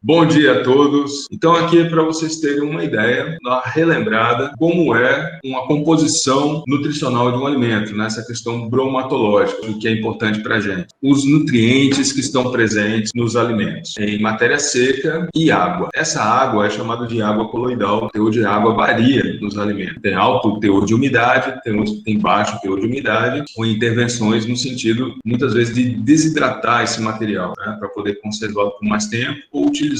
Bom dia a todos. Então aqui é para vocês terem uma ideia, uma relembrada, como é uma composição nutricional de um alimento, nessa questão bromatológica, o que é importante para a gente. Os nutrientes que estão presentes nos alimentos, em matéria seca e água. Essa água é chamada de água coloidal. O teor de água varia nos alimentos. Tem alto teor de umidade, tem outros que tem baixo teor de umidade, com intervenções no sentido, muitas vezes, de desidratar esse material, né, para poder conservá-lo por mais tempo ou utilizá-los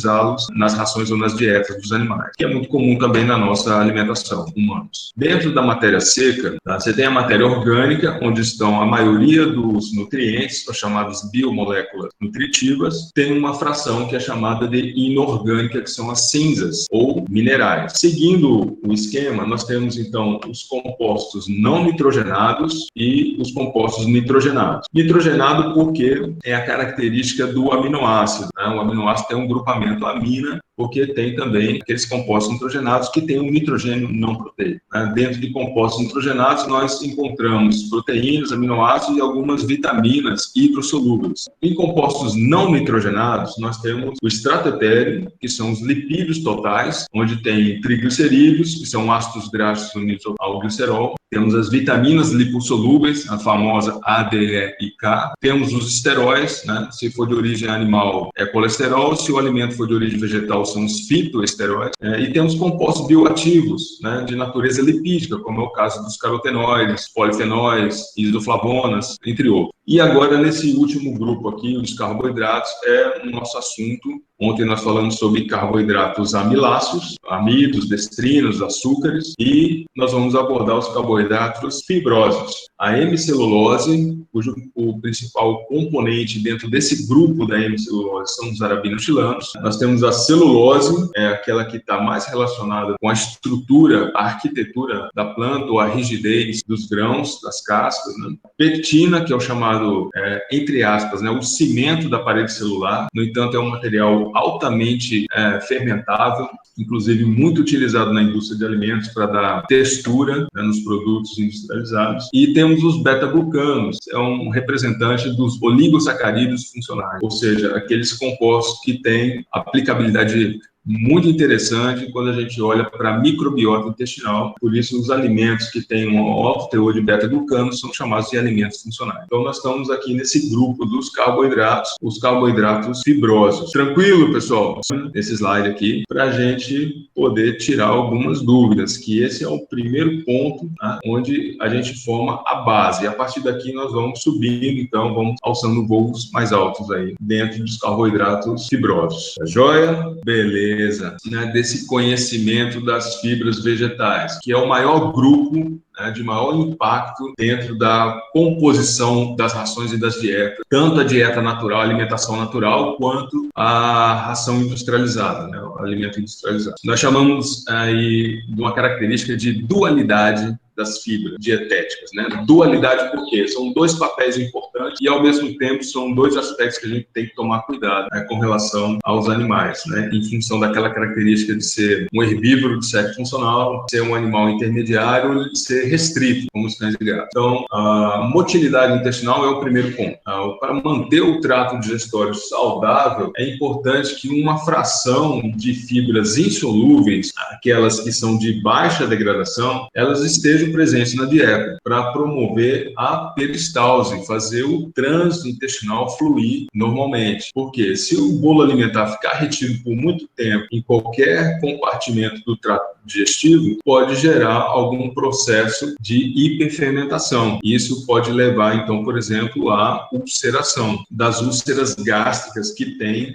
nas rações ou nas dietas dos animais, que é muito comum também na nossa alimentação, humanos. Dentro da matéria seca, tá, você tem a matéria orgânica, onde estão a maioria dos nutrientes, as chamadas biomoléculas nutritivas. Tem uma fração que é chamada de inorgânica, que são as cinzas ou minerais. Seguindo o esquema, nós temos então os compostos não nitrogenados e os compostos nitrogenados. Nitrogenado porque é a característica do aminoácido, né? O aminoácido tem um grupamento amina, porque tem também aqueles compostos nitrogenados que têm um nitrogênio não proteico, né? Dentro de compostos nitrogenados, nós encontramos proteínas, aminoácidos e algumas vitaminas hidrossolúveis. Em compostos não nitrogenados, nós temos o extrato etéreo, que são os lipídios totais, onde tem triglicerídeos, que são ácidos graxos unidos ao glicerol. Temos as vitaminas lipossolúveis, a famosa A, D, E e K. Temos os esteróis, né? Se for de origem animal, é colesterol. Se o alimento for de origem vegetal, são os fitoesteróis. E temos compostos bioativos, né, de natureza lipídica, como é o caso dos carotenoides, polifenóis, isoflavonas, entre outros. E agora, nesse último grupo aqui, os carboidratos, é o nosso assunto. Ontem nós falamos sobre carboidratos amiláceos, amidos, destrinos, açúcares, e nós vamos abordar os carboidratos fibrosos. A hemicelulose, cujo o principal componente dentro desse grupo da hemicelulose são os arabinosilanos. Nós temos a celulose, é aquela que está mais relacionada com a estrutura, a arquitetura da planta, ou a rigidez dos grãos, das cascas, né? Pectina, que é o chamado, entre aspas, né, o cimento da parede celular. No entanto, é um material altamente fermentável, inclusive muito utilizado na indústria de alimentos para dar textura, né, nos produtos industrializados. E temos os beta-glucanos, é um representante dos oligosacarídeos funcionais, ou seja, aqueles compostos que têm aplicabilidade muito interessante quando a gente olha para a microbiota intestinal. Por isso, os alimentos que têm um alto teor de beta-glucanos são chamados de alimentos funcionais. Então, nós estamos aqui nesse grupo dos carboidratos, os carboidratos fibrosos. Tranquilo, pessoal? Esse slide aqui, para a gente poder tirar algumas dúvidas, que esse é o primeiro ponto, né, onde a gente forma a base. E a partir daqui, nós vamos subindo, então, vamos alçando voos mais altos aí, dentro dos carboidratos fibrosos. Tá joia? Beleza. Né, desse conhecimento das fibras vegetais, que é o maior grupo, né, de maior impacto dentro da composição das rações e das dietas, tanto a dieta natural, a alimentação natural, quanto a ração industrializada, né, o alimento industrializado. Nós chamamos aí de uma característica de dualidade das fibras dietéticas, né? Dualidade porque são dois papéis importantes e, ao mesmo tempo, são dois aspectos que a gente tem que tomar cuidado, né, com relação aos animais, né? Em função daquela característica de ser um herbívoro de sexo funcional, ser um animal intermediário e de ser restrito, como os cães e gatos. Então, a motilidade intestinal é o primeiro ponto. Para manter o trato digestório saudável, é importante que uma fração de fibras insolúveis, aquelas que são de baixa degradação, elas estejam presentes na dieta, para promover a peristalse, fazer o trânsito intestinal fluir normalmente. Porque se o bolo alimentar ficar retido por muito tempo em qualquer compartimento do trato digestivo, pode gerar algum processo de hiperfermentação. Isso pode levar, então, por exemplo, à ulceração, das úlceras gástricas que tem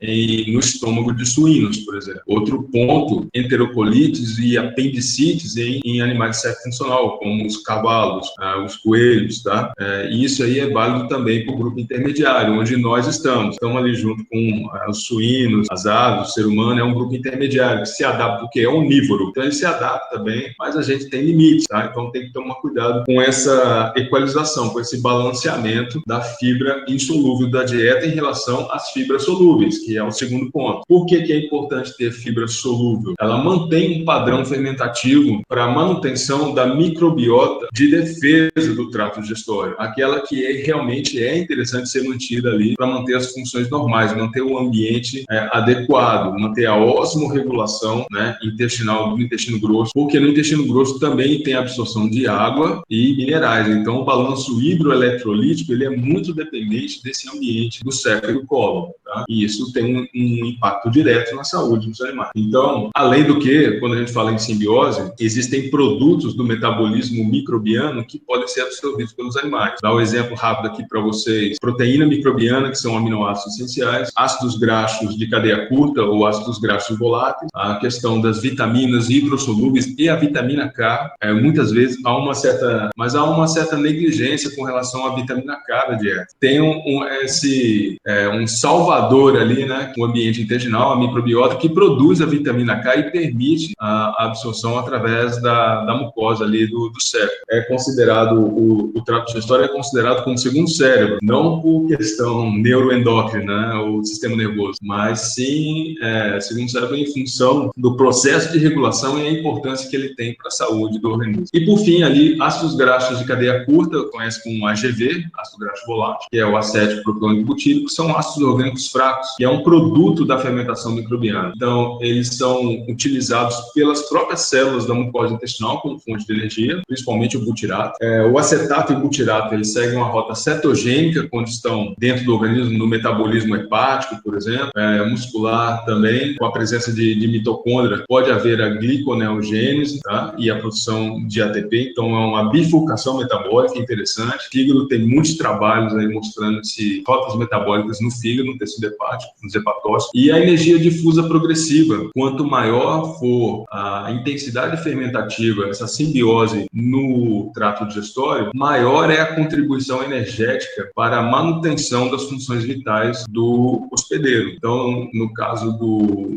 no estômago de suínos, por exemplo. Outro ponto, enterocolites e apendicites em animais de sexo funcional, como os cavalos, os coelhos, tá? E isso aí é válido também para o grupo intermediário, onde nós estamos. Estamos ali junto com os suínos, as aves, o ser humano é um grupo intermediário que se adapta, porque é onívoro, então ele se adapta bem, mas a gente tem limites, tá? Então tem que tomar cuidado com essa equalização, com esse balanceamento da fibra insolúvel da dieta em relação às fibras solúveis, que é o segundo ponto. Por que é importante ter fibra solúvel? Ela mantém um padrão fermentativo para a manutenção da microbiota de defesa do trato digestório, aquela que realmente é interessante ser mantida ali para manter as funções normais, manter o ambiente adequado, manter a osmorregulação, né, intestinal do intestino grosso, porque no intestino grosso também tem absorção de água e minerais. Então, o balanço hidroeletrolítico ele é muito dependente desse ambiente do céfalo e do cólon, tá? E isso tem um impacto direto na saúde dos animais. Então, além do que, quando a gente fala em simbiose, existem produtos do metabolismo microbiano que podem ser absorvidos pelos animais. Dá um exemplo rápido aqui para vocês: proteína microbiana, que são aminoácidos essenciais, ácidos graxos de cadeia curta ou ácidos graxos voláteis, a questão das vitaminas hidrossolúveis e a vitamina K. Muitas vezes há uma certa negligência com relação à vitamina K da dieta. Tem um salvador ali, né, o ambiente intestinal, a microbiota, que produz a vitamina K e permite a absorção através da mucosa ali do cérebro. É considerado, o trato digestório é considerado como segundo cérebro, não por questão neuroendócrina, né, o sistema nervoso, mas sim segundo cérebro em função do processo de regulação e a importância que ele tem para a saúde do organismo. E por fim ali, ácidos graxos de cadeia curta, conhece como AGV, ácido graxo volátil, que é o acético propiônico butírico, são ácidos orgânicos fracos, que é um produto da fermentação microbiana. Então, eles são utilizados pelas próprias células da mucosa intestinal como fonte de energia, principalmente o butirato. O acetato e o butirato, eles seguem uma rota cetogênica quando estão dentro do organismo, no metabolismo hepático, por exemplo, muscular também, com a presença de mitocôndria, pode haver a gliconeogênese, tá? E a produção de ATP, então é uma bifurcação metabólica interessante. O fígado tem muitos trabalhos aí mostrando rotas metabólicas no fígado, no tecido hepático, nos hepatócitos, e a energia difusa progressiva. Quanto maior for a intensidade fermentativa, essa simbiose no trato digestório, maior é a contribuição energética para a manutenção das funções vitais do hospedeiro. Então, no caso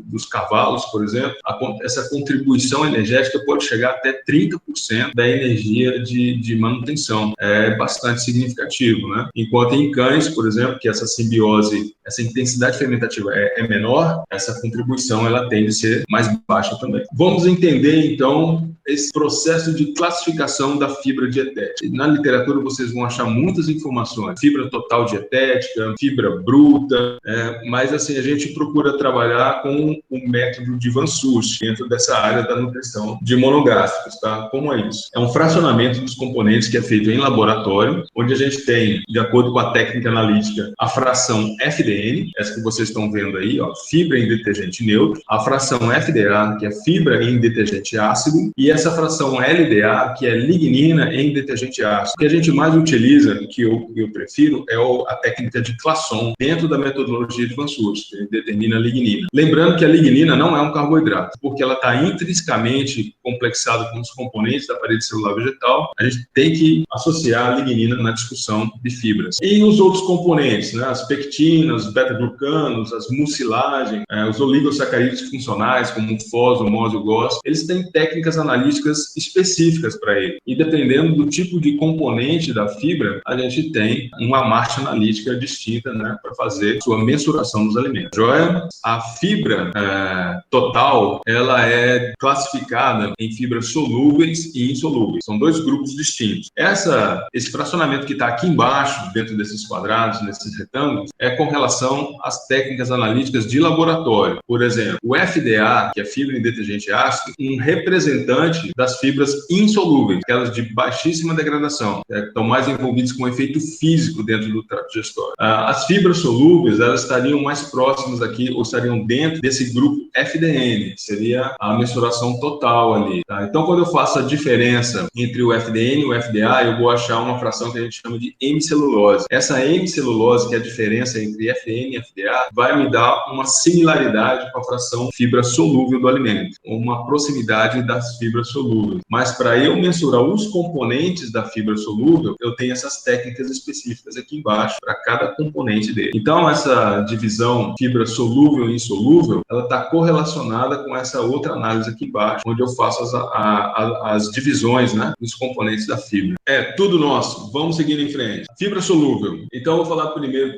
dos cavalos, por exemplo, essa contribuição energética pode chegar até 30% da energia de manutenção. É bastante significativo, né? Enquanto em cães, por exemplo, que essa simbiose, essa intensidade fermentativa é menor, essa contribuição ela tende a ser mais baixa também. Vamos entender, então, esse processo de classificação da fibra dietética. Na literatura vocês vão achar muitas informações: fibra total dietética, fibra bruta, mas assim, a gente procura trabalhar com o método de Van Sucht dentro dessa área da nutrição de monográficos, tá? Como é isso? É um fracionamento dos componentes que é feito em laboratório, onde a gente tem, de acordo com a técnica analítica, a fração FDN, essa que vocês estão vendo aí, ó, fibra em detergente neutro, a fração FDA, que é fibra em detergente ácido, e essa fração LDA, que é lignina em detergente ácido. O que a gente mais utiliza, que eu prefiro, é a técnica de Classon, dentro da metodologia de Van Sucht, que determina a lignina. Lembrando que a lignina não é um carboidrato, porque ela está intrinsecamente complexada com os componentes da parede celular vegetal. A gente tem que associar a lignina na discussão de fibras. E os outros componentes, né? As pectinas, os beta-glucanos, as mucilagens, os oligosacarídeos funcionais, como o FOS, o MOS e o GOS, eles têm técnicas analíticas específicas para ele. E dependendo do tipo de componente da fibra, a gente tem uma marcha analítica distinta, né, para fazer sua mensuração dos alimentos. Joia? A fibra total, ela é classificada em fibras solúveis e insolúveis. São dois grupos distintos. Esse fracionamento que está aqui embaixo, dentro desses quadrados, nesses retângulos, é com relação às técnicas analíticas de laboratório. Por exemplo, o FDA, que é fibra em detergente ácido, um representante das fibras insolúveis, aquelas de baixíssima degradação, que estão mais envolvidas com o efeito físico dentro do trato digestório. As fibras solúveis, elas estariam mais próximas aqui, ou estariam dentro desse grupo FDN, seria a mensuração total ali. Tá? Então, quando eu faço a diferença entre o FDN e o FDA, eu vou achar uma fração que a gente chama de hemicelulose. Essa hemicelulose, que é a diferença entre FDN e FDA, vai me dar uma similaridade com a fração fibra solúvel do alimento, uma proximidade das fibras solúveis. Mas para eu mensurar os componentes da fibra solúvel, eu tenho essas técnicas específicas aqui embaixo para cada componente dele. Então, essa divisão fibra solúvel e insolúvel, ela está correlacionada com essa outra análise aqui embaixo, onde eu faço as divisões, né, dos componentes da fibra. É tudo nosso. Vamos seguir em frente. Fibra solúvel. Então, eu vou falar primeiro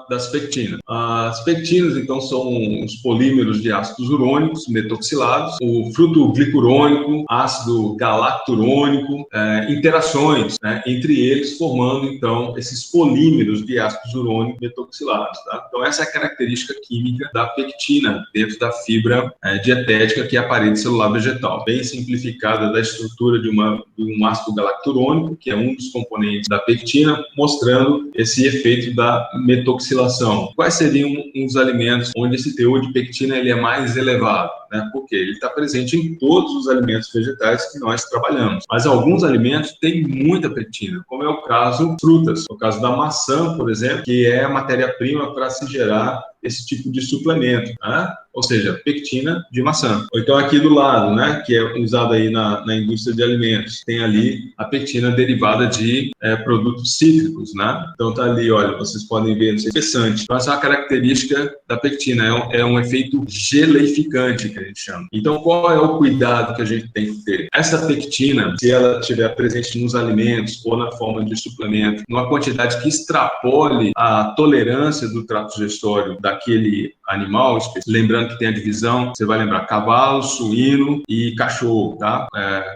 das pectinas. As pectinas, então, são os polímeros de ácidos urônicos metoxilados, o fruto glicurônico, ácido galacturônico, interações, né, entre eles, formando, então, esses polímeros de ácidos urônicos metoxilados. Tá? Então, essa é a característica química da pectina dentro da fibra dietética, que é a parede celular vegetal. Bem simplificada da estrutura de um ácido galacturônico, que é um dos componentes da pectina, mostrando esse efeito da metoxilação. Quais seriam os alimentos onde esse teor de pectina ele é mais elevado? Né? Porque ele está presente em todos os alimentos vegetais que nós trabalhamos. Mas alguns alimentos têm muita pectina, como é o caso frutas. O caso da maçã, por exemplo, que é a matéria-prima para se gerar esse tipo de suplemento, né? Ou seja, pectina de maçã. Ou então aqui do lado, né, que é usado aí na indústria de alimentos, tem ali a pectina derivada de produtos cítricos, né? Então tá ali, olha, vocês podem ver, isso é interessante. Então essa é uma característica da pectina, é um efeito geleificante que a gente chama. Então qual é o cuidado que a gente tem que ter? Essa pectina, se ela estiver presente nos alimentos ou na forma de suplemento, numa quantidade que extrapole a tolerância do trato digestório daquele animal, lembrando que tem a divisão, você vai lembrar cavalo, suíno e cachorro, tá?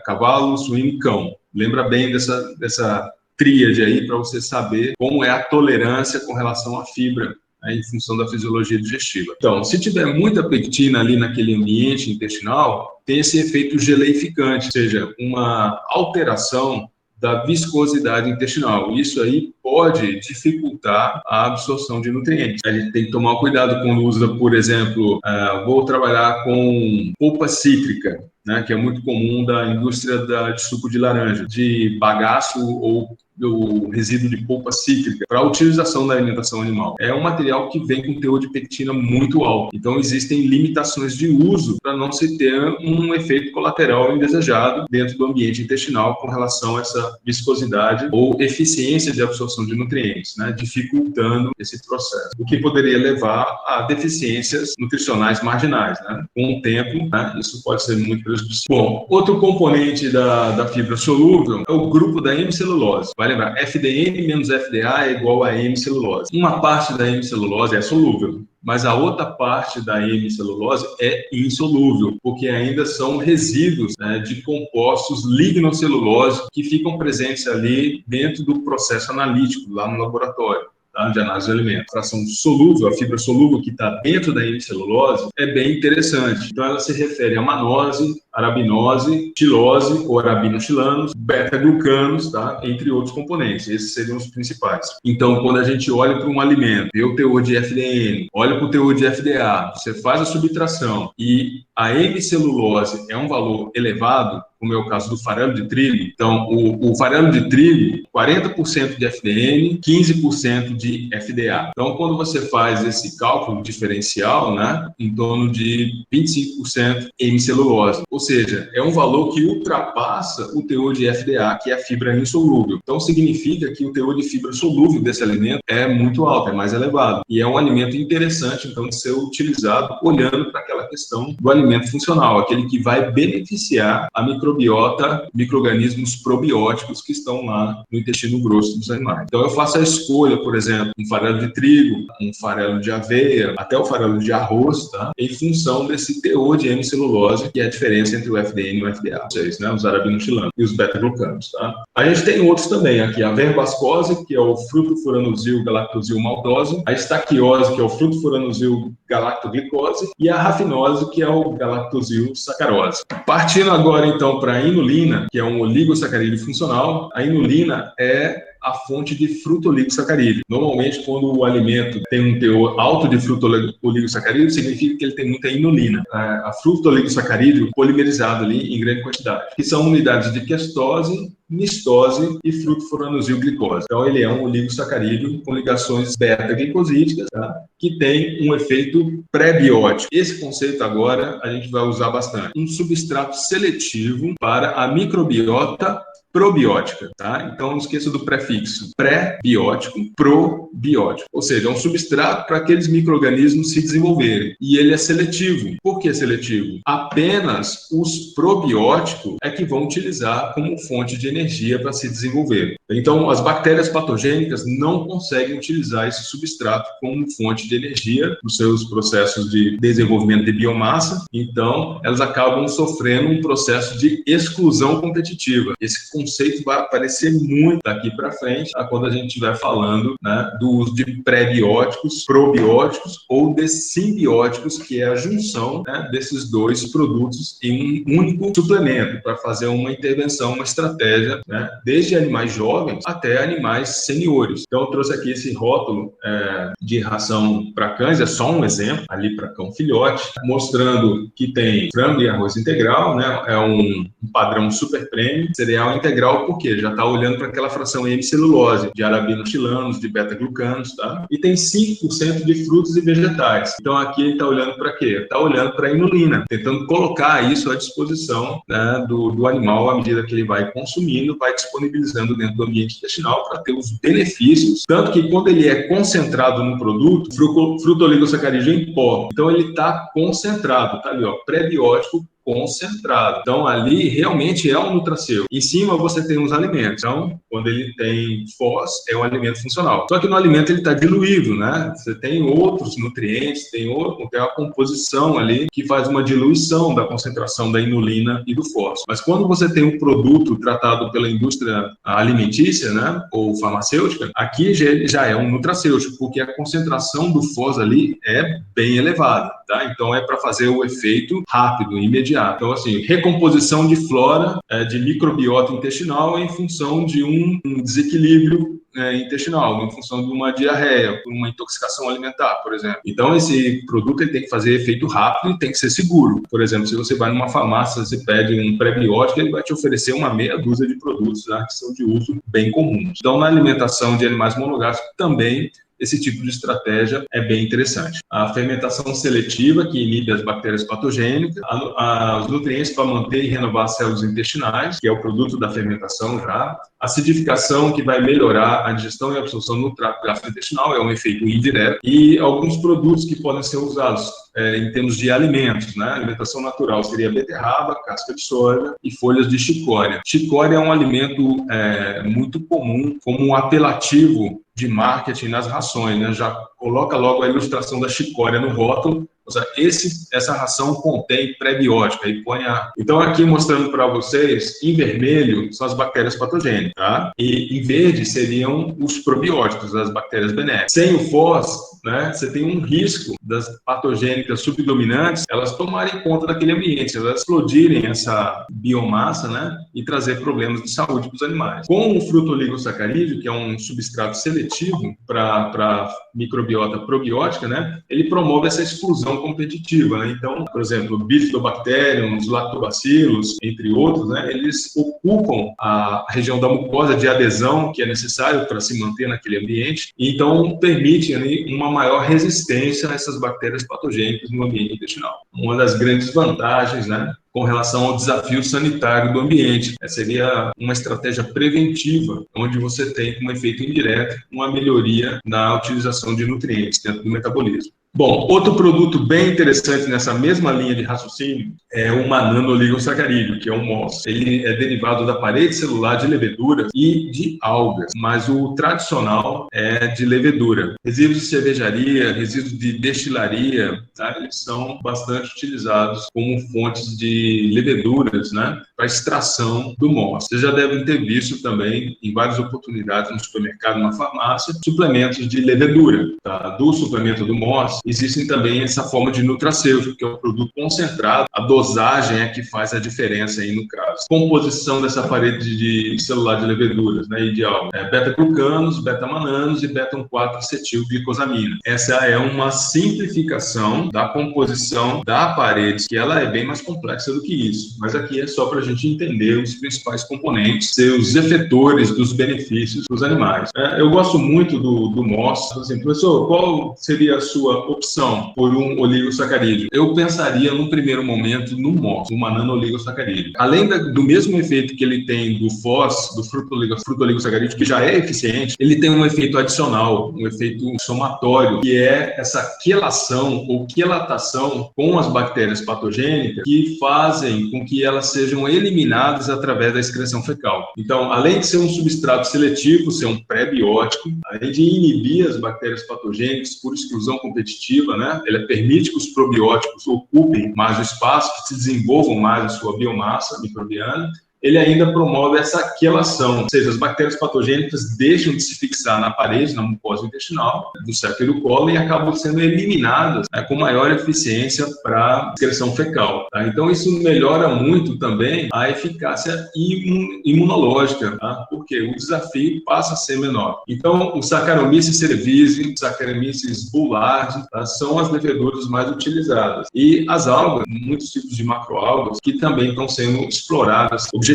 Cavalo, suíno e cão. Lembra bem dessa tríade aí para você saber como é a tolerância com relação à fibra, né, em função da fisiologia digestiva. Então, se tiver muita pectina ali naquele ambiente intestinal, tem esse efeito geleificante, ou seja, uma alteração da viscosidade intestinal. Isso aí pode dificultar a absorção de nutrientes. A gente tem que tomar cuidado quando usa, por exemplo, vou trabalhar com polpa cítrica, né, que é muito comum da indústria de suco de laranja, de bagaço ou do resíduo de polpa cítrica para a utilização da alimentação animal. É um material que vem com teor de pectina muito alto. Então, existem limitações de uso para não se ter um efeito colateral indesejado dentro do ambiente intestinal com relação a essa viscosidade ou eficiência de absorção de nutrientes, né, dificultando esse processo, o que poderia levar a deficiências nutricionais marginais, né? Com o tempo, né, isso pode ser muito prejudicial. Bom, outro componente da fibra solúvel é o grupo da hemicelulose. Vai lembrar, FDN menos FDA é igual a hemicelulose. Uma parte da hemicelulose é solúvel, mas a outra parte da hemicelulose é insolúvel, porque ainda são resíduos, né, de compostos lignocelulose que ficam presentes ali dentro do processo analítico, lá no laboratório, tá, de análise de alimentos. A fração solúvel, a fibra solúvel que está dentro da hemicelulose é bem interessante. Então, ela se refere a manose, arabinose, xilose ou arabinoxilanos, beta-glucanos, tá? Entre outros componentes. Esses seriam os principais. Então, quando a gente olha para um alimento, vê o teor de FDN, olha para o teor de FDA, você faz a subtração e a hemicelulose é um valor elevado, como é o caso do farelo de trigo. Então, o farelo de trigo, 40% de FDN, 15% de FDA. Então, quando você faz esse cálculo diferencial, né, em torno de 25% hemicelulose. Ou seja, é um valor que ultrapassa o teor de FDA, que é a fibra insolúvel. Então, significa que o teor de fibra solúvel desse alimento é muito alto, é mais elevado. E é um alimento interessante, então, de ser utilizado olhando para aquela questão do alimento funcional, aquele que vai beneficiar a microbiota, micro-organismos probióticos que estão lá no intestino grosso dos animais. Então, eu faço a escolha, por exemplo, um farelo de trigo, um farelo de aveia, até o farelo de arroz, tá? Em função desse teor de hemicelulose, que é a diferença entre o FDN e o FDA, vocês, né? Os arabinoxilanos e os beta-glucanos, tá? A gente tem outros também aqui, a verbascose, que é o frutofuranosil galactosil maltose, a estaquiose, que é o frutofuranosil galactoglicose, e a rafinose, que é o galactosil sacarose. Partindo agora, então, para a inulina, que é um oligosacarídeo funcional, a inulina é a fonte de fruto-oligosacarídeo. Normalmente, quando o alimento tem um teor alto de fruto-oligosacarídeo, significa que ele tem muita inulina. A fruto-oligosacarídeo polimerizado ali em grande quantidade, que são unidades de questose, mistose e frutofuranosil-glicose. Então, ele é um oligosacarídeo com ligações beta-glicosídicas, tá? Que tem um efeito pré-biótico. Esse conceito agora a gente vai usar bastante. Um substrato seletivo para a microbiota probiótica, tá? Então não esqueça do prefixo pré-biótico, probiótico, ou seja, é um substrato para aqueles micro-organismos se desenvolverem. E ele é seletivo. Por que seletivo? Apenas os probióticos é que vão utilizar como fonte de energia para se desenvolver. Então, as bactérias patogênicas não conseguem utilizar esse substrato como fonte de energia nos seus processos de desenvolvimento de biomassa, então elas acabam sofrendo um processo de exclusão competitiva. Esse conceito vai aparecer muito daqui para frente, quando a gente estiver falando, né, do uso de pré-bióticos, probióticos ou de simbióticos, que é a junção, né, desses dois produtos em um único suplemento, para fazer uma intervenção, uma estratégia, né, desde animais jovens até animais seniores. Então, eu trouxe aqui esse rótulo de ração para cães, é só um exemplo, ali para cão filhote, mostrando que tem frango e arroz integral, né, é um padrão super premium, cereal integral, porque já está olhando para aquela fração hemicelulose, de arabinoxilanos, de beta-glucanos, tá? E tem 5% de frutos e vegetais. Então, aqui ele está olhando para quê? Está olhando para a inulina, tentando colocar isso à disposição, né, do animal à medida que ele vai consumindo, vai disponibilizando dentro do ambiente intestinal para ter os benefícios, tanto que quando ele é concentrado no produto, frutoligosacarídeo em pó, então ele está concentrado, tá ali, ó, pré-biótico concentrado. Então, ali realmente é um nutracêutico. Em cima você tem os alimentos. Então, quando ele tem FOS, é um alimento funcional. Só que no alimento ele está diluído, né? Você tem outros nutrientes, tem uma composição ali que faz uma diluição da concentração da inulina e do FOS. Mas quando você tem um produto tratado pela indústria alimentícia, né, ou farmacêutica, aqui já é um nutracêutico, porque a concentração do FOS ali é bem elevada, tá? Então, é para fazer o efeito rápido, imediato. Então, assim, recomposição de flora, de microbiota intestinal em função de um desequilíbrio intestinal, em função de uma diarreia, por uma intoxicação alimentar, por exemplo. Então, esse produto ele tem que fazer efeito rápido e tem que ser seguro. Por exemplo, se você vai numa farmácia, você pede um pré-biótico, ele vai te oferecer uma meia dúzia de produtos, né, que são de uso bem comum. Então, na alimentação de animais monogástricos também esse tipo de estratégia é bem interessante. A fermentação seletiva, que inibe as bactérias patogênicas, os nutrientes para manter e renovar as células intestinais, que é o produto da fermentação já, acidificação, que vai melhorar a digestão e a absorção no trato gastrointestinal, é um efeito indireto, e alguns produtos que podem ser usados em termos de alimentos, né? Alimentação natural seria beterraba, casca de soja e folhas de chicória. Chicória é um alimento muito comum como um apelativo de marketing nas rações, né? Já coloca logo a ilustração da chicória no rótulo. Ou seja, essa ração contém pré-biótica e põe Então, aqui mostrando para vocês, em vermelho são as bactérias patogênicas, tá? E em verde seriam os probióticos, as bactérias benéficas. Sem o FOS, né, você tem um risco das patogênicas subdominantes elas tomarem conta daquele ambiente, elas explodirem essa biomassa, né, e trazer problemas de saúde para os animais. Com o frutoligosacarídeo, que é um substrato seletivo para microbiota probiótica, né, ele promove essa exclusão competitiva, né? Então, por exemplo, Bifidobacterium, os lactobacilos, entre outros, né, eles ocupam a região da mucosa de adesão que é necessário para se manter naquele ambiente, e então permitem ali uma maior resistência a essas bactérias patogênicas no ambiente intestinal. Uma das grandes vantagens, né, com relação ao desafio sanitário do ambiente. Seria uma estratégia preventiva, onde você tem como efeito indireto uma melhoria na utilização de nutrientes dentro do metabolismo. Bom, outro produto bem interessante nessa mesma linha de raciocínio é o mananooligosacarídeo, que é o MOS. Ele é derivado da parede celular de levedura e de algas, mas o tradicional é de levedura. Resíduos de cervejaria, resíduos de destilaria, tá? Eles são bastante utilizados como fontes de leveduras, né, para extração do MOS. Vocês já devem ter visto também em várias oportunidades no supermercado, na farmácia, suplementos de levedura, tá? Do suplemento do MOS existem também essa forma de nutracêutico, que é o produto concentrado. A dosagem é que faz a diferença aí no caso. Composição dessa parede de celular de leveduras, né, ideal. Beta-glucanos, beta-mananos e beta-1,4-acetilglicosamina. Essa é uma simplificação da composição da parede, que ela é bem mais complexa do que isso. Mas aqui é só para a gente entender os principais componentes, seus efetores dos benefícios dos animais. Eu gosto muito do MOS. Assim, professor, qual seria a sua opção por um oligosacarídeo, eu pensaria num primeiro momento no MOS, uma nano-oligosacarídeo. Além do mesmo efeito que ele tem do FOS, do fruto-oligosacarídeo, que já é eficiente, ele tem um efeito adicional, um efeito somatório, que é essa quelação ou quelatação com as bactérias patogênicas que fazem com que elas sejam eliminadas através da excreção fecal. Então, além de ser um substrato seletivo, ser um pré-biótico, além de inibir as bactérias patogênicas por exclusão competitiva, né? Ele permite que os probióticos ocupem mais o espaço, que se desenvolvam mais a sua biomassa microbiana. Ele ainda promove essa quelação, ou seja, as bactérias patogênicas deixam de se fixar na parede, na mucosa intestinal, do cefalocolo, e acabam sendo eliminadas, né, com maior eficiência para excreção fecal. Tá? Então, isso melhora muito também a eficácia imunológica, tá? Porque o desafio passa a ser menor. Então, o Saccharomyces cerevisiae, Saccharomyces boulardii, tá? São as leveduras mais utilizadas. E as algas, muitos tipos de macroalgas, que também estão sendo exploradas, objetivo,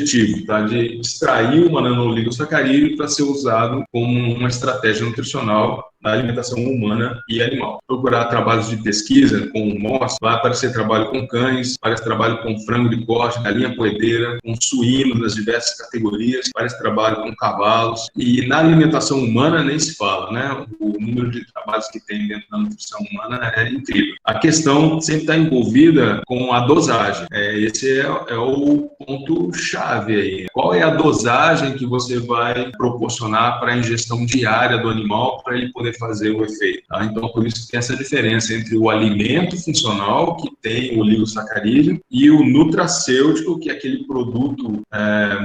tá? De extrair uma nano-oligosacarídeo para ser usado como uma estratégia nutricional na alimentação humana e animal. Procurar trabalhos de pesquisa com o MOS, vai aparecer trabalho com cães, aparece trabalho com frango de corte, galinha poedeira, com suínos das diversas categorias, aparece trabalho com cavalos, e na alimentação humana nem se fala, né? O número de trabalhos que tem dentro da nutrição humana é incrível. A questão sempre está envolvida com a dosagem. Esse é o ponto-chave aí. Qual é a dosagem que você vai proporcionar para a ingestão diária do animal para ele poder fazer o efeito? Tá? Então, por isso que tem essa diferença entre o alimento funcional, que tem o oligosacarídeo, e o nutracêutico, que é aquele produto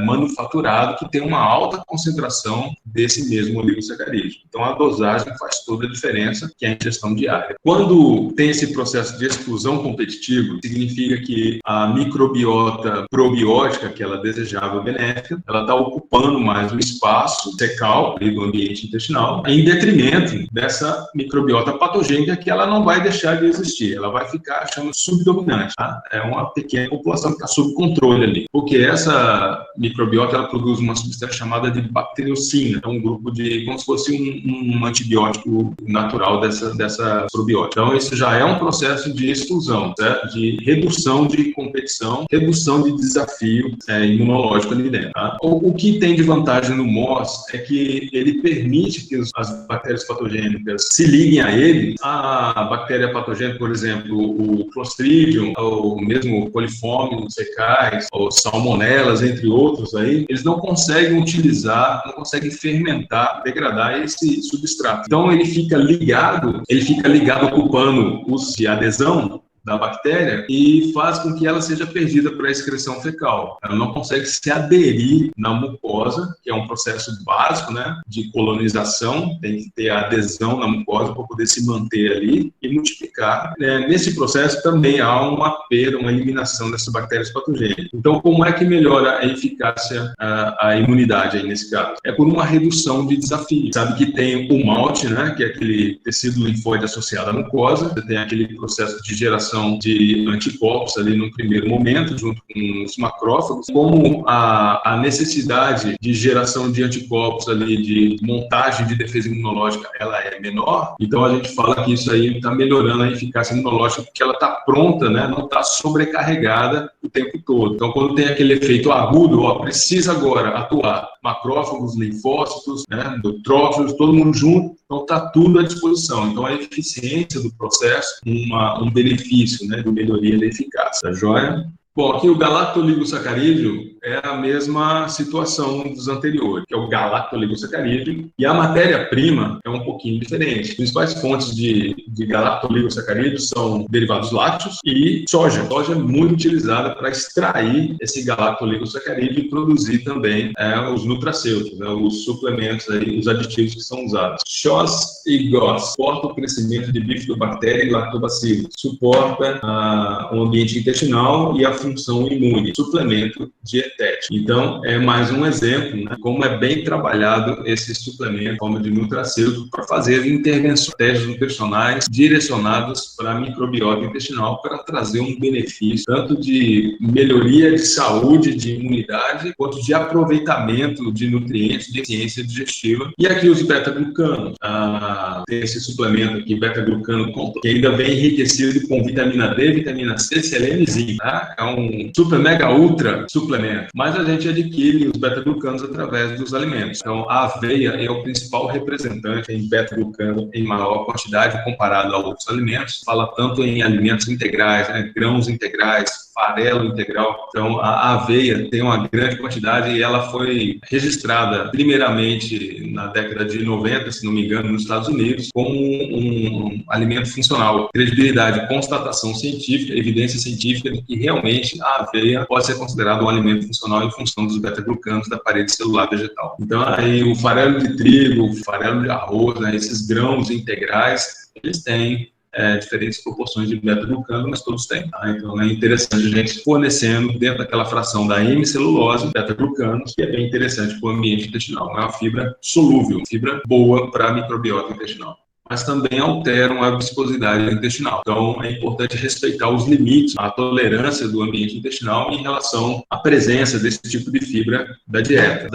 manufaturado que tem uma alta concentração desse mesmo oligosacarídeo. Então, a dosagem faz toda a diferença, que é a ingestão diária. Quando tem esse processo de exclusão competitiva, significa que a microbiota probiótica, que ela é desejável, benéfica, ela está ocupando mais o espaço fecal do ambiente intestinal, em detrimento dessa microbiota patogênica, que ela não vai deixar de existir, ela vai ficar achando subdominante. Tá? É uma pequena população que está sob controle ali, porque essa microbiota ela produz uma substância chamada de bacteriocina, é um grupo de, como se fosse um antibiótico natural dessa probiótica. Então, isso já é um processo de exclusão, certo? De redução de competição, redução de desafio imunológico ali dentro. Tá? O que tem de vantagem no MOS é que ele permite que as bactérias patogênicas se liguem a ele. A bactéria patogênica, por exemplo, o Clostridium, ou mesmo coliformes fecais, ou salmonelas, entre outros aí, eles não conseguem utilizar, não conseguem fermentar, degradar esse substrato. Então ele fica ligado ocupando os de adesão da bactéria e faz com que ela seja perdida para a excreção fecal. Ela não consegue se aderir na mucosa, que é um processo básico, né, de colonização, tem que ter a adesão na mucosa para poder se manter ali e multiplicar. Nesse processo também há uma perda, uma eliminação dessas bactérias patogênicas. Então, como é que melhora a eficácia, a imunidade aí nesse caso? É por uma redução de desafio. Sabe que tem o malte, né, que é aquele tecido linfóide associado à mucosa, você tem aquele processo de geração de anticorpos ali no primeiro momento, junto com os macrófagos. Como a necessidade de geração de anticorpos ali, de montagem de defesa imunológica, ela é menor, então a gente fala que isso aí está melhorando a eficácia imunológica, porque ela está pronta, né? Não está sobrecarregada o tempo todo. Então, quando tem aquele efeito agudo, precisa agora atuar macrófagos, linfócitos, né, neutrófilos, todo mundo junto, então está tudo à disposição. Então, a eficiência do processo, um benefício, né, de melhoria da eficácia. Tá joia? Bom, aqui o galactooligosacarídeo é a mesma situação dos anteriores, que é o galactooligosacarídeo, e a matéria-prima é um pouquinho diferente. As principais fontes de galactooligosacarídeo são derivados lácteos e soja. Soja é muito utilizada para extrair esse galactooligosacarídeo e produzir também os nutracêuticos, né, os suplementos, aí, os aditivos que são usados. SHOS e GOS suporta o crescimento de bifidobactéria e lactobacillus, suporta o ambiente intestinal e a função imune, suplemento dietético. dietética. Então, é mais um exemplo, né, como é bem trabalhado esse suplemento, forma de nutracêutico, para fazer intervenções nutricionais direcionadas para a microbiota intestinal, para trazer um benefício tanto de melhoria de saúde, de imunidade, quanto de aproveitamento de nutrientes, de eficiência digestiva. E aqui os beta-glucanos. Tem esse suplemento aqui, beta-glucano, que ainda vem enriquecido com vitamina D, vitamina C, selênio e zinco. Tá? É um super, mega, ultra suplemento. Mas a gente adquire os beta-glucanos através dos alimentos. Então, a aveia é o principal representante em beta-glucano em maior quantidade comparado a outros alimentos. Fala tanto em alimentos integrais, né, grãos integrais, farelo integral. Então, a aveia tem uma grande quantidade e ela foi registrada primeiramente na década de 90, se não me engano, nos Estados Unidos, como um alimento funcional. Credibilidade, constatação científica, evidência científica de que realmente a aveia pode ser considerada um alimento funcional em função dos beta-glucanos da parede celular vegetal. Então, aí o farelo de trigo, o farelo de arroz, né, esses grãos integrais, eles têm diferentes proporções de beta-glucano, mas todos têm. Tá? Então, é interessante a gente fornecendo dentro daquela fração da hemicelulose, beta-glucanos, que é bem interessante para o ambiente intestinal. É uma fibra solúvel, fibra boa para a microbiota intestinal, mas também alteram a viscosidade intestinal. Então, é importante respeitar os limites, a tolerância do ambiente intestinal em relação à presença desse tipo de fibra da dieta.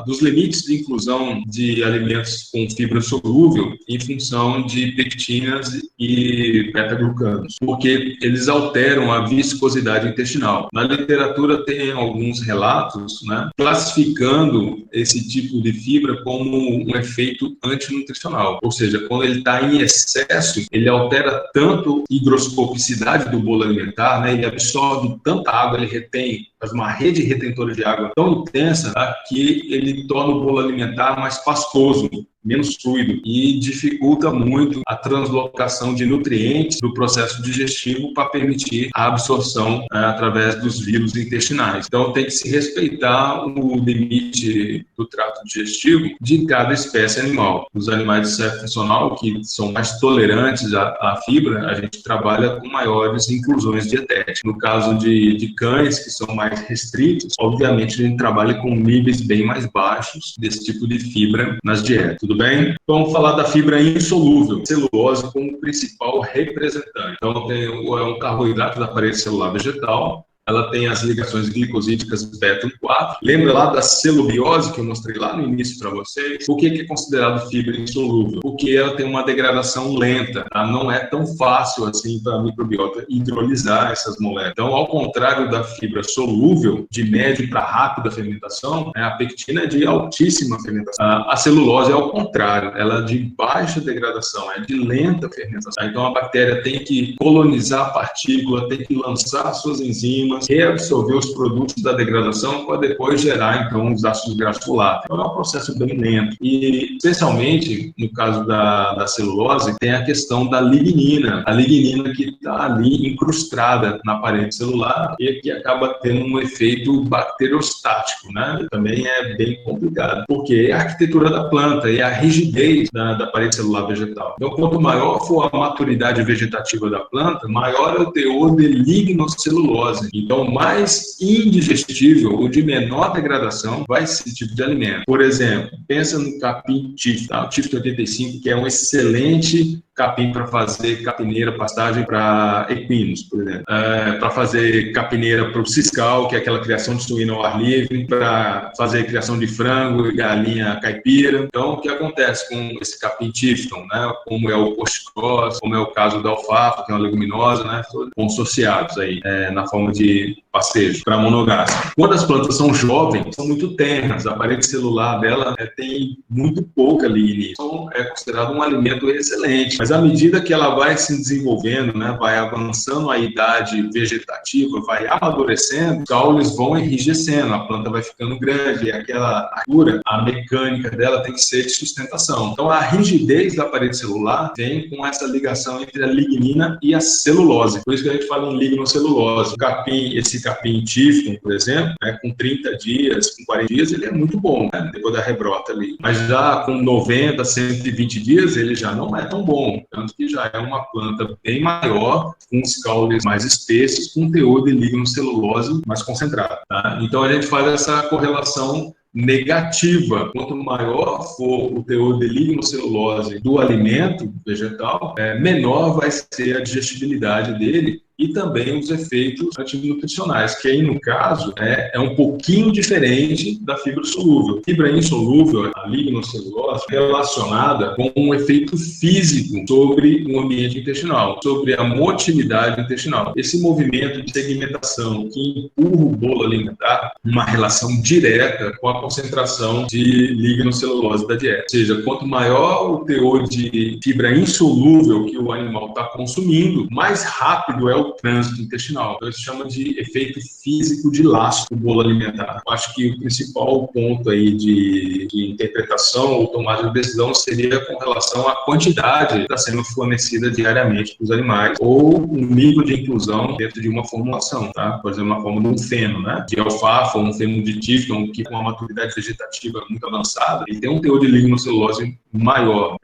Dos limites de inclusão de alimentos com fibra solúvel em função de pectinas e beta-glucanos, porque eles alteram a viscosidade intestinal. Na literatura tem alguns relatos, né, classificando esse tipo de fibra como um efeito antinutricional, ou seja, quando ele está em excesso, ele altera tanto a higroscopicidade do bolo alimentar, né? Ele absorve tanta água, ele retém, faz uma rede retentora de água tão intensa, tá? Que ele torna o bolo alimentar mais pastoso, menos fluido, e dificulta muito a translocação de nutrientes do processo digestivo para permitir a absorção através dos vírus intestinais. Então, tem que se respeitar o limite do trato digestivo de cada espécie animal. Os animais de cérebro funcional, que são mais tolerantes à fibra, a gente trabalha com maiores inclusões dietéticas. No caso de cães, que são mais restritos, obviamente a gente trabalha com níveis bem mais baixos desse tipo de fibra nas dietas. Tudo bem? Então, vamos falar da fibra insolúvel, celulose como principal representante. Então, é um carboidrato da parede celular vegetal. Ela tem as ligações glicosídicas beta-1,4. Lembra lá da celubiose que eu mostrei lá no início para vocês? Por que é considerado fibra insolúvel? Porque ela tem uma degradação lenta, tá? Não é tão fácil assim para a microbiota hidrolisar essas moléculas. Então, ao contrário da fibra solúvel, de média para rápida fermentação, a pectina é de altíssima fermentação. A celulose é ao contrário, ela é de baixa degradação, é de lenta fermentação. Então, a bactéria tem que colonizar a partícula, tem que lançar suas enzimas, reabsorver os produtos da degradação para depois gerar, então, os ácidos graxos voláteis. Então, é um processo bem lento. E, especialmente, no caso da celulose, tem a questão da lignina. A lignina que está ali incrustada na parede celular e que acaba tendo um efeito bacteriostático, né? Também é bem complicado, porque é a arquitetura da planta e a rigidez da parede celular vegetal. Então, quanto maior for a maturidade vegetativa da planta, maior é o teor de lignocelulose. Então, mais indigestível ou de menor degradação vai ser esse tipo de alimento. Por exemplo, pensa no capim Tifton, tá? O Tifton 85, que é um excelente capim para fazer capineira, pastagem para equinos, por exemplo. Para fazer capineira para o ciscal, que é aquela criação de suíno ao ar livre, para fazer criação de frango e galinha caipira. Então, o que acontece com esse capim Tifton, né? Como é o coxicós, como é o caso da alfafa, que é uma leguminosa, né? Consociados aí, na forma de pastejo para monogástrico. Quando as plantas são jovens, são muito terras, a parede celular dela tem muito pouca lignina. Então, é considerado um alimento excelente. Mas à medida que ela vai se desenvolvendo, né, vai avançando a idade vegetativa, vai amadurecendo, os caules vão enrijecendo, a planta vai ficando grande, e aquela altura, a mecânica dela tem que ser de sustentação. Então, a rigidez da parede celular vem com essa ligação entre a lignina e a celulose. Por isso que a gente fala em lignocelulose. O capim, esse esse capim Tifton, por exemplo, né, com 30 dias, com 40 dias, ele é muito bom, né, depois da rebrota ali. Mas já com 90, 120 dias, ele já não é tão bom, tanto que já é uma planta bem maior, com os caules mais espessos, com teor de lignocelulose mais concentrado. Tá? Então a gente faz essa correlação negativa. Quanto maior for o teor de lignocelulose do alimento vegetal, menor vai ser a digestibilidade dele e também os efeitos antinutricionais, que aí, no caso, é um pouquinho diferente da fibra solúvel. Fibra insolúvel, a lignocelulose, é relacionada com um efeito físico sobre o ambiente intestinal, sobre a motilidade intestinal. Esse movimento de segmentação que empurra o bolo alimentar, uma relação direta com a concentração de lignocelulose da dieta. Ou seja, quanto maior o teor de fibra insolúvel que o animal está consumindo, mais rápido é o trânsito intestinal. Então, isso chama de efeito físico de lastro do bolo alimentar. Eu acho que o principal ponto aí de interpretação ou tomada de decisão seria com relação à quantidade que está sendo fornecida diariamente para os animais ou um nível de inclusão dentro de uma formulação, tá? Por exemplo, uma forma de um feno, né? De alfafa ou um feno de Tifton, que com uma maturidade vegetativa muito avançada, ele tem um teor de lignocelulose maior.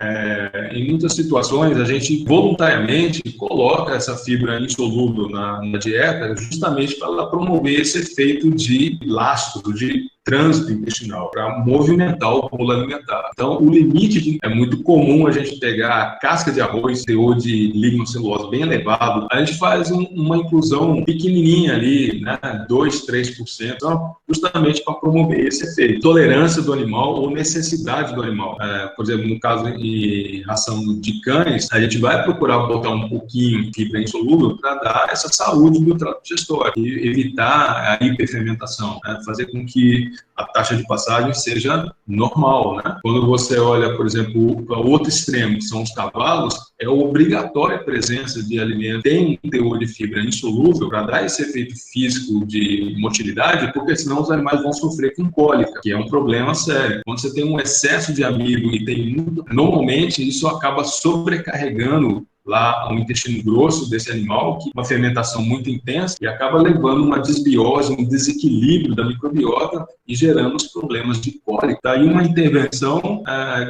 Em muitas situações, a gente voluntariamente coloca essa fibra insolúvel na dieta justamente para ela promover esse efeito de lastro, de trânsito intestinal, para movimentar o bolo alimentar. Então, o limite é muito comum a gente pegar a casca de arroz, teor de lignocelulose bem elevado, a gente faz uma inclusão pequenininha ali, né, 2, 3%, então, justamente para promover esse efeito. Tolerância do animal ou necessidade do animal. Por exemplo, no caso de ração de cães, a gente vai procurar botar um pouquinho de fibra insolúvel para dar essa saúde do trato digestório e evitar a hiperfermentação, né, fazer com que a taxa de passagem seja normal, né? Quando você olha, por exemplo, para o outro extremo, que são os cavalos, é obrigatória a presença de alimento tem um teor de fibra insolúvel para dar esse efeito físico de motilidade, porque senão os animais vão sofrer com cólica, que é um problema sério. Quando você tem um excesso de amido e tem muito, normalmente isso acaba sobrecarregando lá um intestino grosso desse animal, que uma fermentação muito intensa e acaba levando uma desbiose, um desequilíbrio da microbiota e gerando os problemas de cólica. Daí uma intervenção,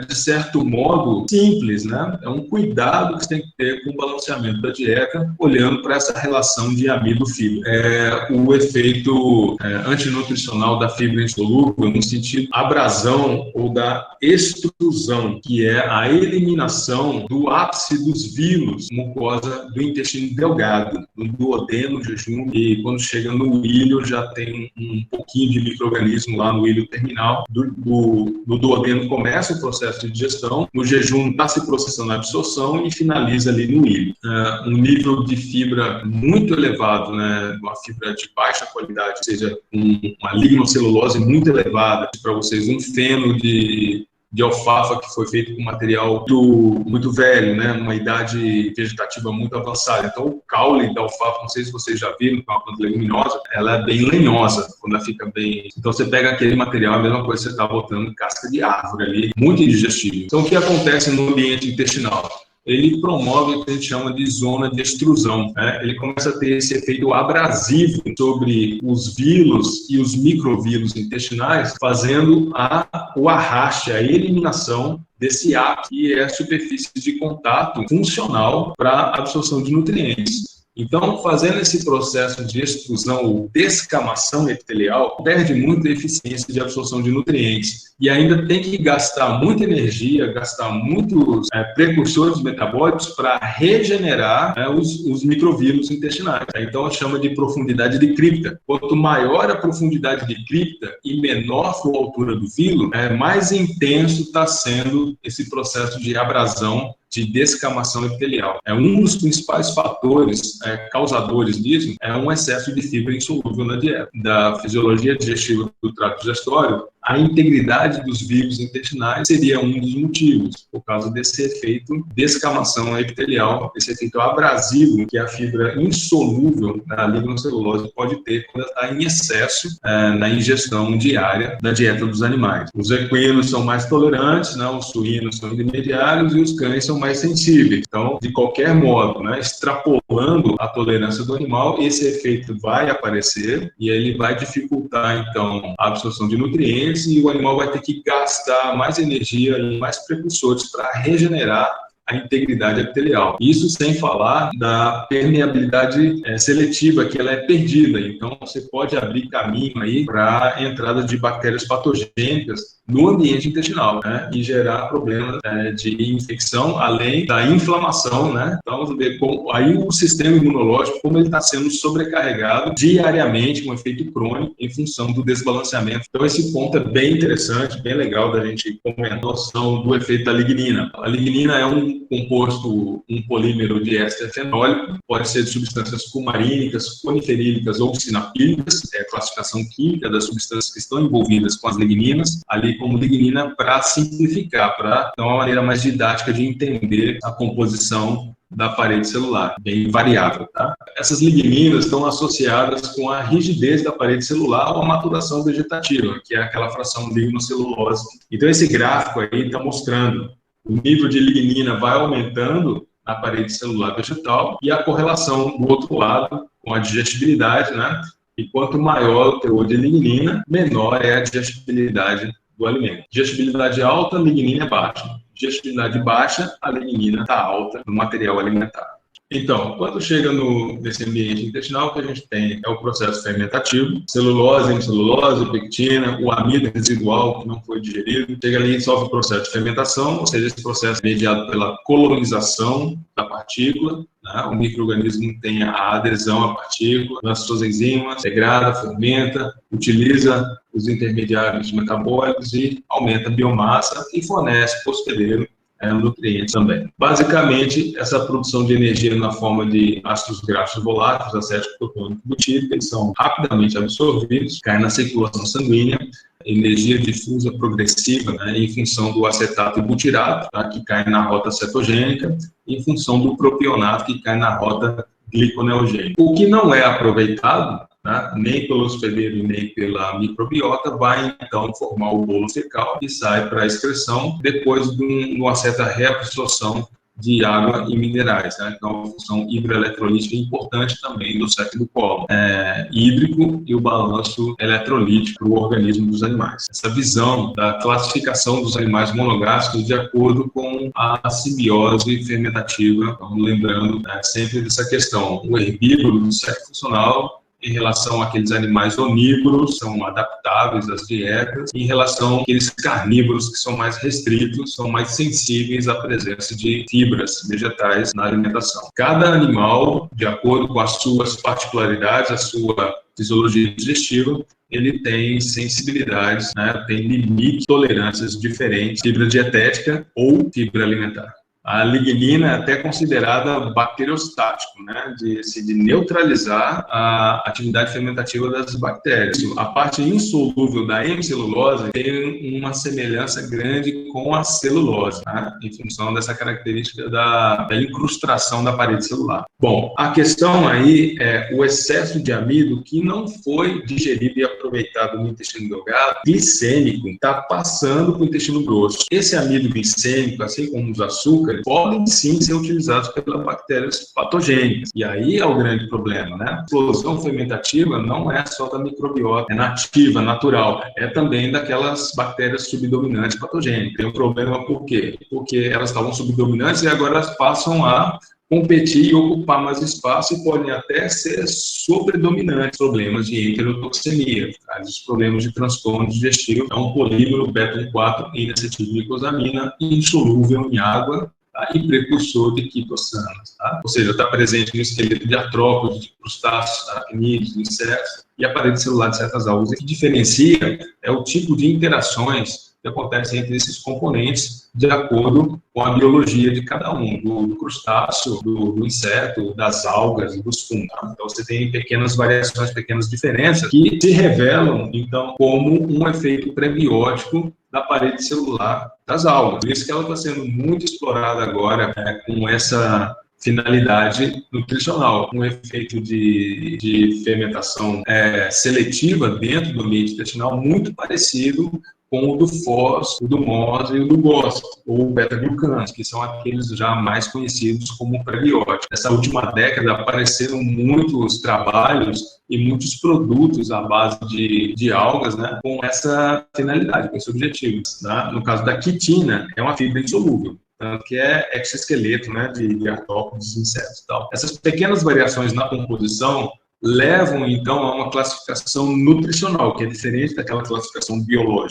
de certo modo, simples, né? É um cuidado que você tem que ter com o balanceamento da dieta, olhando para essa relação de amido-fibra. O efeito antinutricional da fibra insolúvel no sentido abrasão ou da extrusão, que é a eliminação do ápice dos vírus mucosa do intestino delgado, no duodeno, jejum, e quando chega no ilho já tem um pouquinho de micro-organismo lá no ilho terminal. No duodeno começa o processo de digestão, no jejum está se processando a absorção e finaliza ali no ilho. Um nível de fibra muito elevado, né, uma fibra de baixa qualidade, ou seja, uma lignocelulose muito elevada, para vocês um feno de alfafa que foi feito com material muito velho, né, uma idade vegetativa muito avançada. Então, o caule da alfafa, não sei se vocês já viram, que é uma planta leguminosa, ela é bem lenhosa, quando ela fica bem... Então, você pega aquele material, a mesma coisa que você está botando casca de árvore ali, muito indigestível. Então, o que acontece no ambiente intestinal? Ele promove o que a gente chama de zona de extrusão, né? Ele começa a ter esse efeito abrasivo sobre os vírus e os microvírus intestinais, fazendo o arraste, a eliminação desse ápice, que é a superfície de contato funcional para a absorção de nutrientes. Então, fazendo esse processo de extrusão ou descamação epitelial, perde muita eficiência de absorção de nutrientes. E ainda tem que gastar muita energia, gastar muitos precursores metabólicos para regenerar os microvírus intestinais. Então, chama de profundidade de cripta. Quanto maior a profundidade de cripta e menor for a altura do vírus, mais intenso está sendo esse processo de abrasão, de descamação epitelial. Um dos principais fatores causadores disso é um excesso de fibra insolúvel na dieta. Da fisiologia digestiva do trato digestório, A integridade dos vírus intestinais seria um dos motivos, por causa desse efeito descamação epitelial, esse efeito abrasivo que a fibra insolúvel na lignocelulose pode ter quando ela está em excesso na ingestão diária da dieta dos animais. Os equinos são mais tolerantes, né? Os suínos são intermediários e os cães são mais sensíveis. Então, de qualquer modo, né, extrapolando a tolerância do animal, esse efeito vai aparecer e ele vai dificultar, então, a absorção de nutrientes e o animal vai ter que gastar mais energia e mais precursores para regenerar a integridade epitelial. Isso sem falar da permeabilidade seletiva, que ela é perdida. Então, você pode abrir caminho aí para a entrada de bactérias patogênicas no ambiente intestinal, né, e gerar problemas de infecção, além da inflamação, né. Então, vamos ver como aí o sistema imunológico, como ele está sendo sobrecarregado diariamente, com efeito crônico, em função do desbalanceamento. Então, esse ponto é bem interessante, bem legal da gente comentar a noção do efeito da lignina. A lignina é um composto, um polímero de éster fenólico, pode ser de substâncias cumarínicas, coniferílicas ou sinapílicas, é a classificação química das substâncias que estão envolvidas com as ligninas, ali como lignina para simplificar, para dar uma maneira mais didática de entender a composição da parede celular, bem variável, tá? Essas ligninas estão associadas com a rigidez da parede celular ou a maturação vegetativa, que é aquela fração lignocelulose. Então, esse gráfico aí está mostrando o nível de lignina vai aumentando na parede celular vegetal e a correlação do outro lado com a digestibilidade, né? E quanto maior o teor de lignina, menor é a digestibilidade do alimento. Digestibilidade alta, lignina é baixa. Digestibilidade baixa, a lignina está alta no material alimentar. Então, quando chega nesse ambiente intestinal, o que a gente tem é o processo fermentativo, celulose, hemicelulose, pectina, o amido residual que não foi digerido, chega ali e sofre o processo de fermentação, ou seja, esse processo é mediado pela colonização da partícula, né? O micro-organismo tem a adesão à partícula, nas suas enzimas, degrada, fermenta, utiliza os intermediários metabólicos e aumenta a biomassa e fornece para o hospedeiro nutrientes também. Basicamente, essa produção de energia na forma de ácidos graxos voláteis, acético, protônico e butírico, eles são rapidamente absorvidos, caem na circulação sanguínea, energia difusa progressiva, né, em função do acetato e butirato, tá, que cai na rota cetogênica, em função do propionato, que cai na rota gliconeogênica. O que não é aproveitado, né, nem pelo hospedeiro e nem pela microbiota, vai então formar o bolo fecal e sai para a excreção depois de uma certa reabsorção de água e minerais, né? Então, uma função hidroeletrolítica importante também do ciclo do colo hídrico e o balanço eletrolítico para o organismo dos animais. Essa visão da classificação dos animais monogástricos de acordo com a simbiose fermentativa, então, lembrando sempre dessa questão, o herbívoro do ciclo funcional em relação àqueles animais onívoros, são adaptáveis às dietas, em relação àqueles carnívoros que são mais restritos, são mais sensíveis à presença de fibras vegetais na alimentação. Cada animal, de acordo com as suas particularidades, a sua fisiologia digestiva, ele tem sensibilidades, né, tem limites, tolerâncias diferentes, fibra dietética ou fibra alimentar. A lignina é até considerada bacteriostático, né, de neutralizar a atividade fermentativa das bactérias. A parte insolúvel da hemicelulose tem uma semelhança grande com a celulose, né, em função dessa característica da incrustação da parede celular. Bom, a questão aí é o excesso de amido que não foi digerido e aproveitado no intestino delgado, glicêmico, está passando para o intestino grosso. Esse amido glicêmico, assim como os açúcares, podem sim ser utilizados pelas bactérias patogênicas. E aí é o grande problema, né? A explosão fermentativa não é só da microbiota, é nativa, natural, é também daquelas bactérias subdominantes patogênicas. Tem um problema por quê? Porque elas estavam subdominantes e agora elas passam a competir e ocupar mais espaço e podem até ser sobredominantes, problemas de enterotoxemia, os problemas de transtorno digestivo, é um polímero beta-1,4 N-acetilglicosamina insolúvel em água, tá, e precursor de quitossanas, tá? Ou seja, está presente no esqueleto de artrópodes, de crustáceos, aracnídeos, insetos e a parede celular de certas algas. O que diferencia é o tipo de interações que acontecem entre esses componentes de acordo com a biologia de cada um, do crustáceo, do inseto, das algas e dos fungos. Então, você tem pequenas variações, pequenas diferenças que se revelam, então, como um efeito prebiótico da parede celular das algas. Por isso que ela está sendo muito explorada agora com essa finalidade nutricional, um efeito de fermentação seletiva dentro do ambiente intestinal muito parecido com o do FOS, o do MOS e o do GOS, ou beta-glucanos, que são aqueles já mais conhecidos como prebióticos. Nessa última década apareceram muitos trabalhos e muitos produtos à base de algas, né, com essa finalidade, com esse objetivo. Tá? No caso da quitina, é uma fibra insolúvel, que é exoesqueleto, né, de artrópodes, insetos e tal. Essas pequenas variações na composição levam, então, a uma classificação nutricional, que é diferente daquela classificação biológica.